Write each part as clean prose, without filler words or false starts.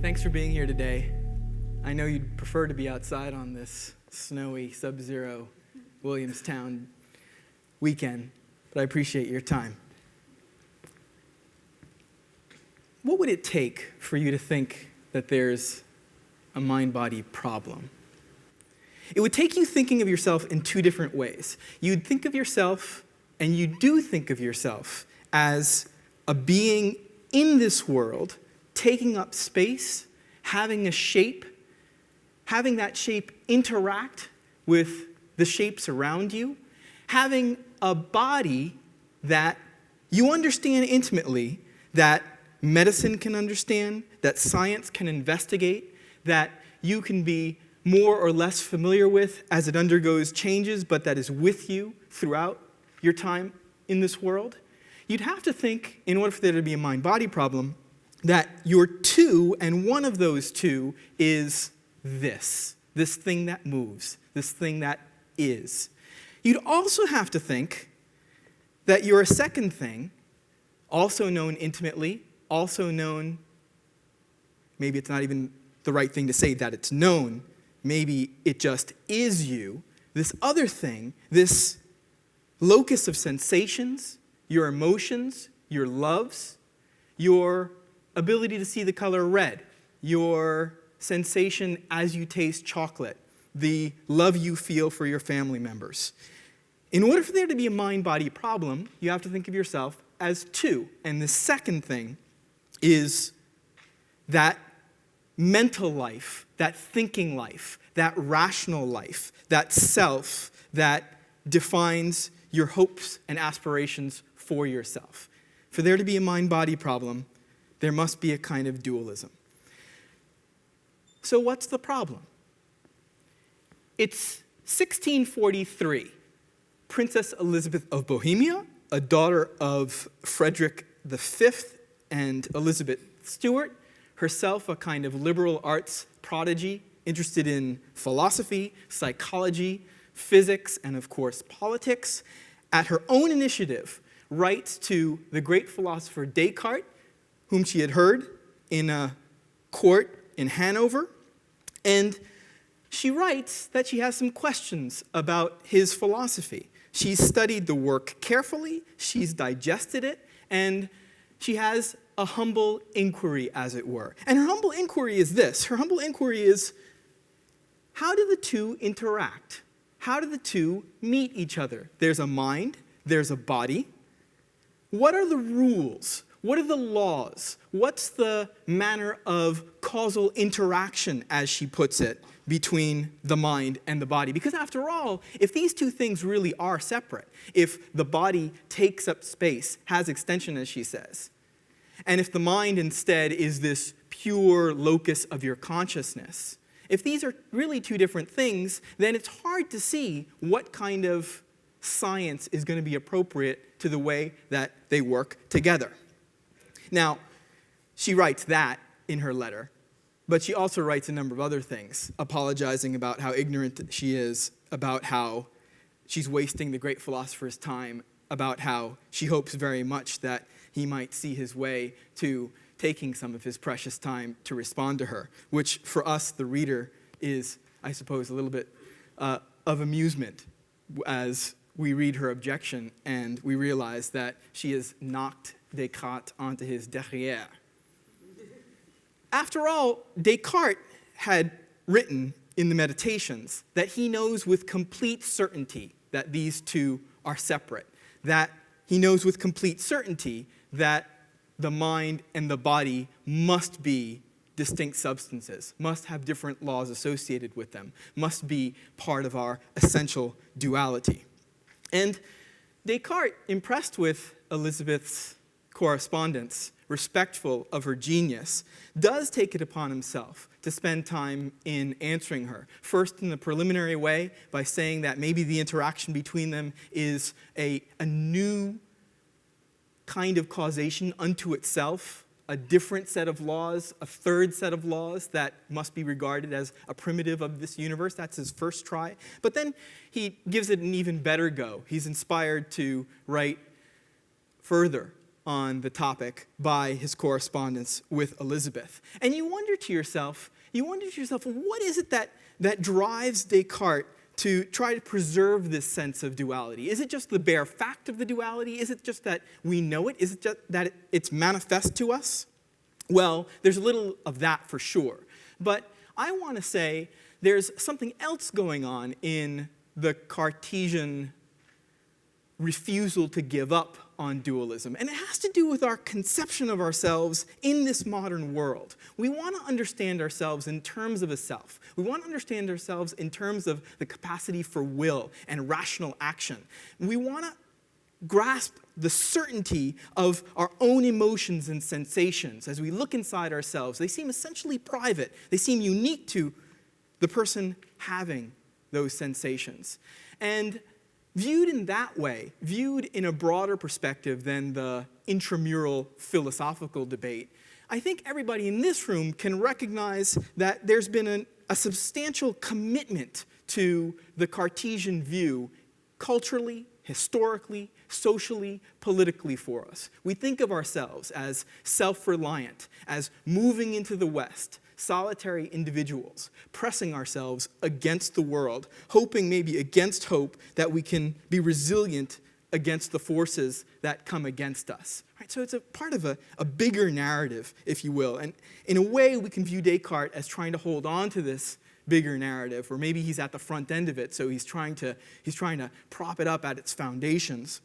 Thanks for being here today. I know you'd prefer to be outside on this snowy, sub-zero Williamstown weekend, but I appreciate your time. What would it take for you to think that there's a mind-body problem? It would take you thinking of yourself in two different ways. You'd think of yourself, and you do think of yourself, as a being in this world, taking up space, having a shape, having that shape interact with the shapes around you, having a body that you understand intimately, that medicine can understand, that science can investigate, that you can be more or less familiar with as it undergoes changes, but that is with you throughout your time in this world. You'd have to think, in order for there to be a mind-body problem, that you're two, and one of those two is this thing that moves, this thing that is. You'd also have to think that you're a second thing, also known intimately, also known, maybe it's not even the right thing to say that it's known, maybe it just is you, this other thing, this locus of sensations, your emotions, your loves, your ability to see the color red, your sensation as you taste chocolate, the love you feel for your family members. In order for there to be a mind-body problem, you have to think of yourself as two. And the second thing is that mental life, that thinking life, that rational life, that self that defines your hopes and aspirations for yourself. For there to be a mind-body problem, there must be a kind of dualism. So what's the problem? It's 1643. Princess Elizabeth of Bohemia, a daughter of Frederick V and Elizabeth Stuart, herself a kind of liberal arts prodigy, interested in philosophy, psychology, physics, and of course politics, at her own initiative, writes to the great philosopher Descartes, whom she had heard in a court in Hanover, and she writes that she has some questions about his philosophy. She's studied the work carefully, she's digested it, and she has a humble inquiry, as it were. And her humble inquiry is this. Her humble inquiry is, how do the two interact? How do the two meet each other? There's a mind, there's a body. What are the rules? What are the laws? What's the manner of causal interaction, as she puts it, between the mind and the body? Because after all, if these two things really are separate, if the body takes up space, has extension, as she says, and if the mind instead is this pure locus of your consciousness, if these are really two different things, then it's hard to see what kind of science is going to be appropriate to the way that they work together. Now, she writes that in her letter, but she also writes a number of other things, apologizing about how ignorant she is, about how she's wasting the great philosopher's time, about how she hopes very much that he might see his way to taking some of his precious time to respond to her, which for us, the reader, is, I suppose, a little bit of amusement as we read her objection and we realize that she has knocked Descartes onto his derrière. After all, Descartes had written in the Meditations that he knows with complete certainty that these two are separate, that he knows with complete certainty that the mind and the body must be distinct substances, must have different laws associated with them, must be part of our essential duality. And Descartes, impressed with Elizabeth's correspondence, respectful of her genius, does take it upon himself to spend time in answering her. First, in the preliminary way, by saying that maybe the interaction between them is a new kind of causation unto itself, a different set of laws, a third set of laws that must be regarded as a primitive of this universe. That's his first try. But then he gives it an even better go. He's inspired to write further on the topic by his correspondence with Elizabeth. And you wonder to yourself, what is it that drives Descartes to try to preserve this sense of duality? Is it just the bare fact of the duality? Is it just that we know it? Is it just that it's manifest to us? Well, there's a little of that for sure. But I want to say there's something else going on in the Cartesian refusal to give up on dualism. And it has to do with our conception of ourselves in this modern world. We want to understand ourselves in terms of a self. We want to understand ourselves in terms of the capacity for will and rational action. We want to grasp the certainty of our own emotions and sensations. As we look inside ourselves, they seem essentially private. They seem unique to the person having those sensations. And viewed in that way, viewed in a broader perspective than the intramural philosophical debate, I think everybody in this room can recognize that there's been a substantial commitment to the Cartesian view culturally, historically, socially, politically for us. We think of ourselves as self-reliant, as moving into the West, solitary individuals, pressing ourselves against the world, hoping maybe against hope that we can be resilient against the forces that come against us. Right? So it's a part of a bigger narrative, if you will. And in a way, we can view Descartes as trying to hold on to this bigger narrative, or maybe he's at the front end of it, so he's trying to prop it up at its foundations.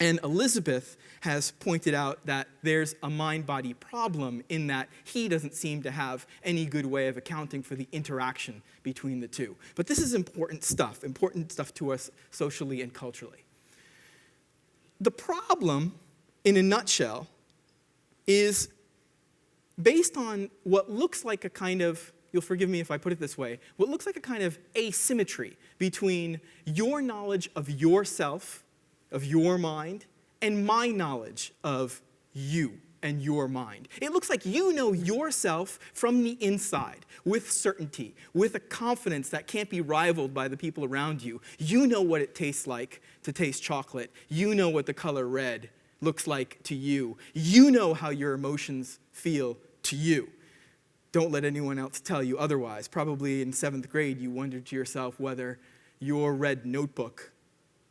And Elizabeth has pointed out that there's a mind-body problem in that he doesn't seem to have any good way of accounting for the interaction between the two. But this is important stuff to us socially and culturally. The problem, in a nutshell, is based on what looks like a kind of, you'll forgive me if I put it this way, what looks like a kind of asymmetry between your knowledge of yourself, of your mind, and my knowledge of you and your mind. It looks like you know yourself from the inside with certainty, with a confidence that can't be rivaled by the people around you. You know what it tastes like to taste chocolate. You know what the color red looks like to you. You know how your emotions feel to you. Don't let anyone else tell you otherwise. Probably in 7th grade, you wondered to yourself whether your red notebook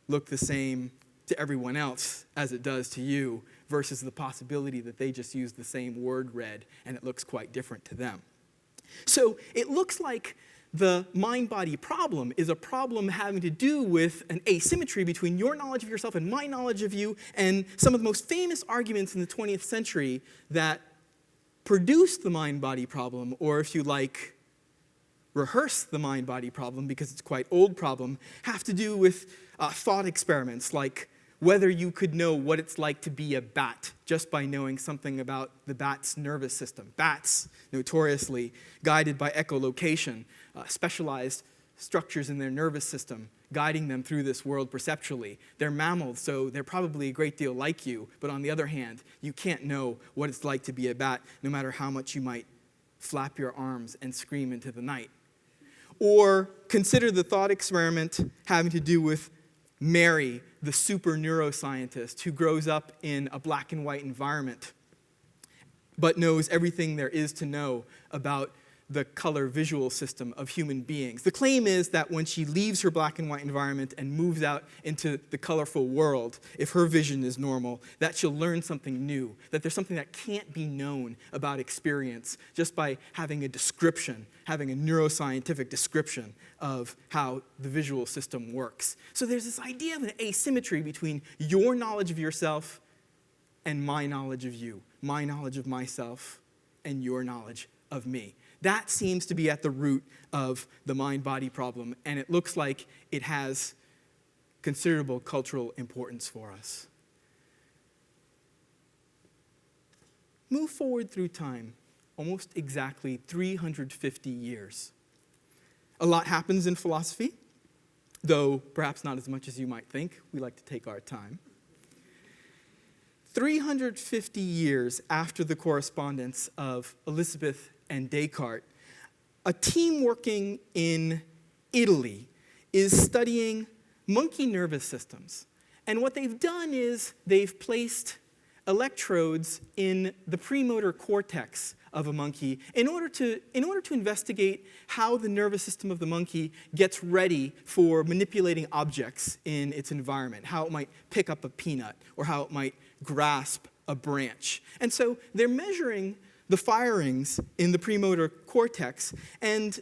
looked the same to everyone else as it does to you, versus the possibility that they just use the same word red and it looks quite different to them. So it looks like the mind-body problem is a problem having to do with an asymmetry between your knowledge of yourself and my knowledge of you, and some of the most famous arguments in the 20th century that produced the mind-body problem, or if you like, rehearse the mind-body problem because it's a quite old problem, have to do with thought experiments like whether you could know what it's like to be a bat just by knowing something about the bat's nervous system. Bats, notoriously guided by echolocation, specialized structures in their nervous system, guiding them through this world perceptually. They're mammals, so they're probably a great deal like you, but on the other hand, you can't know what it's like to be a bat, no matter how much you might flap your arms and scream into the night. Or consider the thought experiment having to do with Mary, the super neuroscientist who grows up in a black and white environment, but knows everything there is to know about the color visual system of human beings. The claim is that when she leaves her black and white environment and moves out into the colorful world, if her vision is normal, that she'll learn something new, that there's something that can't be known about experience just by having a description, having a neuroscientific description of how the visual system works. So there's this idea of an asymmetry between your knowledge of yourself and my knowledge of you, my knowledge of myself and your knowledge of me. That seems to be at the root of the mind-body problem, and it looks like it has considerable cultural importance for us. Move forward through time, almost exactly 350 years. A lot happens in philosophy, though perhaps not as much as you might think. We like to take our time. 350 years after the correspondence of Elizabeth and Descartes, a team working in Italy is studying monkey nervous systems. And what they've done is they've placed electrodes in the premotor cortex of a monkey in order to investigate how the nervous system of the monkey gets ready for manipulating objects in its environment, how it might pick up a peanut or how it might grasp a branch. And so they're measuring the firings in the premotor cortex, and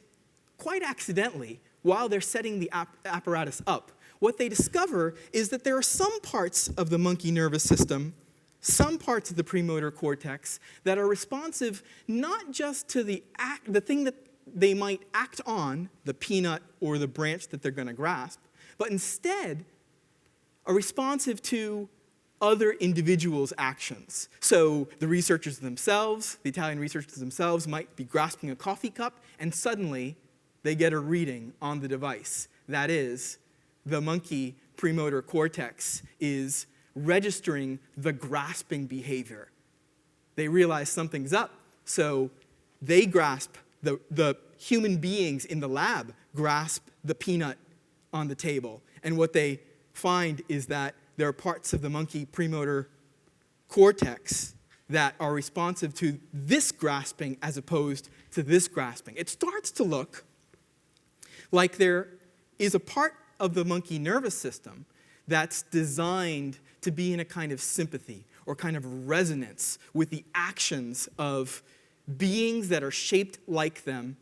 quite accidentally, while they're setting the apparatus up, what they discover is that there are some parts of the monkey nervous system, some parts of the premotor cortex, that are responsive not just to the thing that they might act on, the peanut or the branch that they're going to grasp, but instead are responsive to other individuals' actions. So the researchers themselves, the Italian researchers themselves, might be grasping a coffee cup, and suddenly they get a reading on the device. That is, the monkey premotor cortex is registering the grasping behavior. They realize something's up, so they grasp, the human beings in the lab grasp the peanut on the table. And what they find is that there are parts of the monkey premotor cortex that are responsive to this grasping as opposed to this grasping. It starts to look like there is a part of the monkey nervous system that's designed to be in a kind of sympathy or kind of resonance with the actions of beings that are shaped like them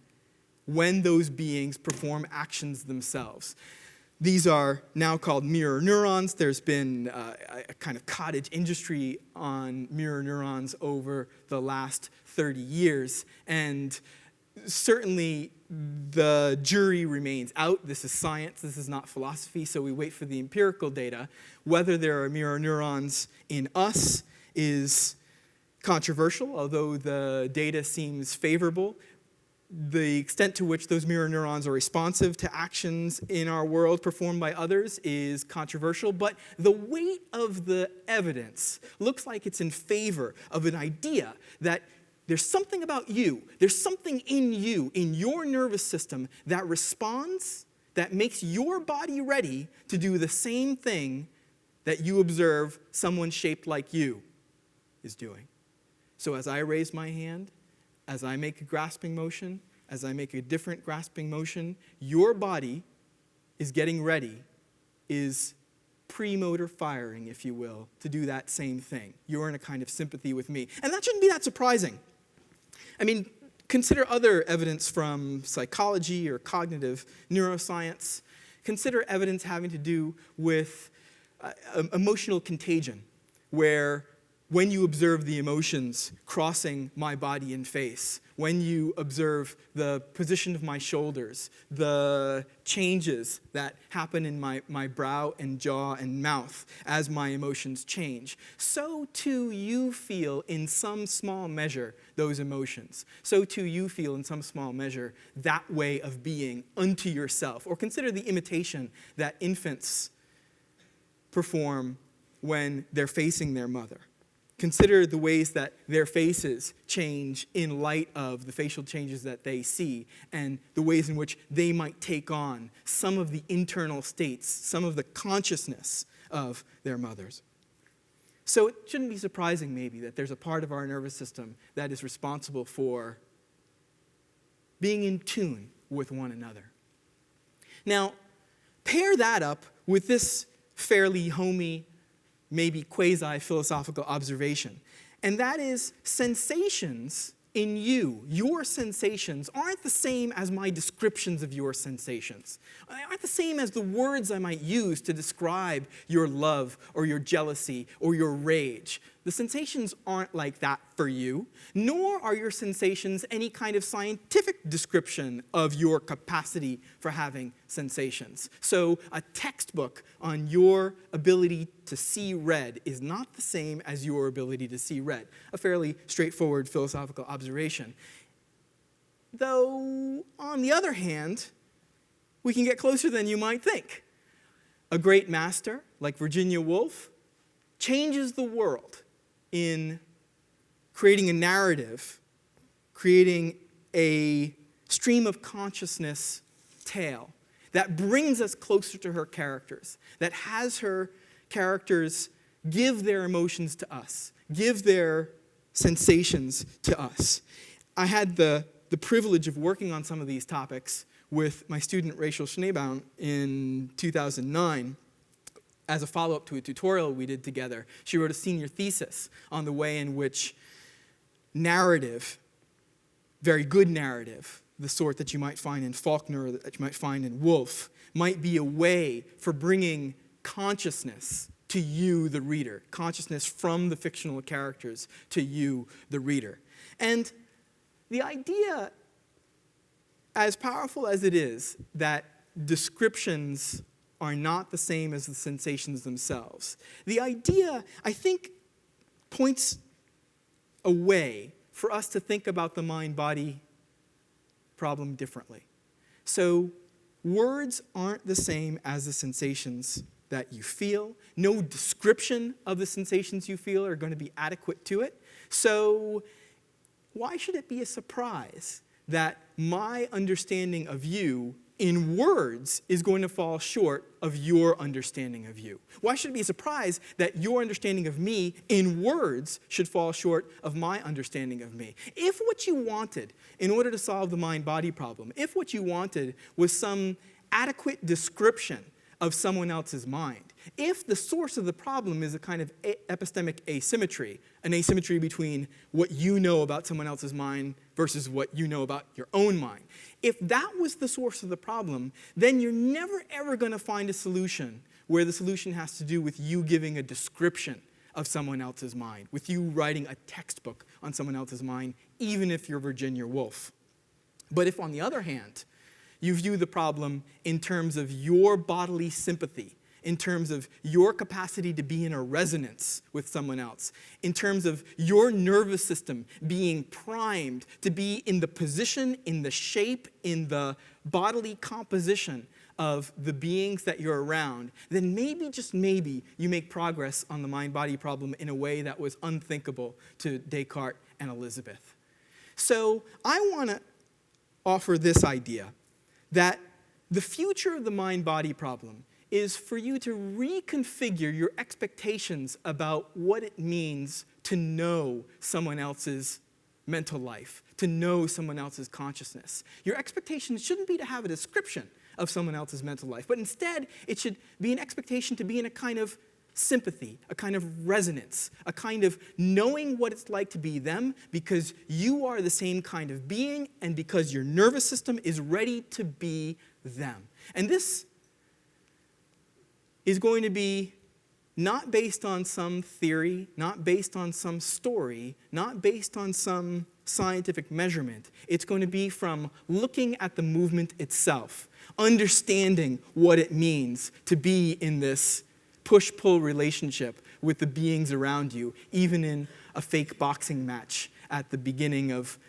when those beings perform actions themselves. These are now called mirror neurons. There's been a kind of cottage industry on mirror neurons over the last 30 years, and certainly the jury remains out. This is science, this is not philosophy, so we wait for the empirical data. Whether there are mirror neurons in us is controversial, although the data seems favorable. The extent to which those mirror neurons are responsive to actions in our world performed by others is controversial, but the weight of the evidence looks like it's in favor of an idea that there's something about you, there's something in you, in your nervous system, that responds, that makes your body ready to do the same thing that you observe someone shaped like you is doing. So as I raise my hand, as I make a grasping motion, as I make a different grasping motion, your body is getting ready, is premotor firing, if you will, to do that same thing. You're in a kind of sympathy with me. And that shouldn't be that surprising. I mean, consider other evidence from psychology or cognitive neuroscience. Consider evidence having to do with emotional contagion, where when you observe the emotions crossing my body and face, when you observe the position of my shoulders, the changes that happen in my brow and jaw and mouth as my emotions change, so too you feel in some small measure those emotions. So too you feel in some small measure that way of being unto yourself. Or consider the imitation that infants perform when they're facing their mother. Consider the ways that their faces change in light of the facial changes that they see, and the ways in which they might take on some of the internal states, some of the consciousness of their mothers. So it shouldn't be surprising, maybe, that there's a part of our nervous system that is responsible for being in tune with one another. Now, pair that up with this fairly homey, maybe quasi-philosophical observation. And that is, sensations in you, your sensations, aren't the same as my descriptions of your sensations. They aren't the same as the words I might use to describe your love or your jealousy or your rage. The sensations aren't like that for you, nor are your sensations any kind of scientific description of your capacity for having sensations. So a textbook on your ability to see red is not the same as your ability to see red. A fairly straightforward philosophical observation. Though, on the other hand, we can get closer than you might think. A great master, like Virginia Woolf, changes the world in creating a narrative, creating a stream of consciousness tale that brings us closer to her characters, that has her characters give their emotions to us, give their sensations to us. I had the privilege of working on some of these topics with my student Rachel Schneebaum in 2009 as a follow-up to a tutorial we did together. She wrote a senior thesis on the way in which narrative, very good narrative, the sort that you might find in Faulkner or that you might find in Woolf, might be a way for bringing consciousness to you, the reader, consciousness from the fictional characters to you, the reader. And the idea, as powerful as it is, that descriptions are not the same as the sensations themselves, the idea, I think, points a way for us to think about the mind-body problem differently. So words aren't the same as the sensations that you feel. No description of the sensations you feel are going to be adequate to it. So why should it be a surprise that my understanding of you in words is going to fall short of your understanding of you? Why should it be a surprise that your understanding of me in words should fall short of my understanding of me? If what you wanted in order to solve the mind-body problem, if what you wanted was some adequate description of someone else's mind, if the source of the problem is a kind of epistemic asymmetry, an asymmetry between what you know about someone else's mind versus what you know about your own mind, if that was the source of the problem, then you're never ever going to find a solution where the solution has to do with you giving a description of someone else's mind, with you writing a textbook on someone else's mind, even if you're Virginia Woolf. But if, on the other hand, you view the problem in terms of your bodily sympathy, in terms of your capacity to be in a resonance with someone else, in terms of your nervous system being primed to be in the position, in the shape, in the bodily composition of the beings that you're around, then maybe, just maybe, you make progress on the mind-body problem in a way that was unthinkable to Descartes and Elizabeth. So I want to offer this idea that the future of the mind-body problem is for you to reconfigure your expectations about what it means to know someone else's mental life, to know someone else's consciousness. Your expectation shouldn't be to have a description of someone else's mental life, but instead it should be an expectation to be in a kind of sympathy, a kind of resonance, a kind of knowing what it's like to be them because you are the same kind of being and because your nervous system is ready to be them. And this is going to be not based on some theory, not based on some story, not based on some scientific measurement. It's going to be from looking at the movement itself, understanding what it means to be in this push-pull relationship with the beings around you, even in a fake boxing match at the beginning of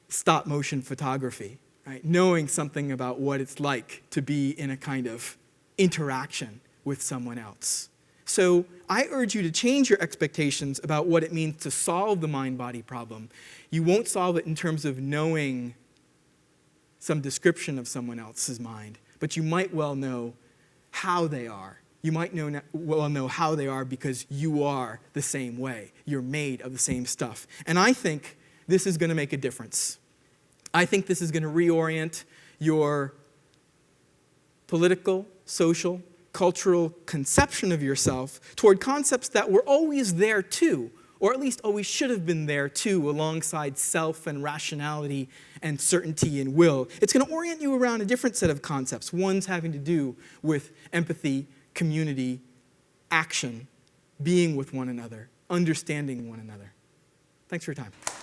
stop-motion photography, right? Knowing something about what it's like to be in a kind of interaction with someone else. So I urge you to change your expectations about what it means to solve the mind-body problem. You won't solve it in terms of knowing some description of someone else's mind, but you might well know how they are. You might well know how they are because you are the same way. You're made of the same stuff. And I think this is going to make a difference. I think this is going to reorient your political, social, cultural conception of yourself toward concepts that were always there too, or at least always should have been there too, alongside self and rationality and certainty and will. It's going to orient you around a different set of concepts, ones having to do with empathy, community, action, being with one another, understanding one another. Thanks for your time.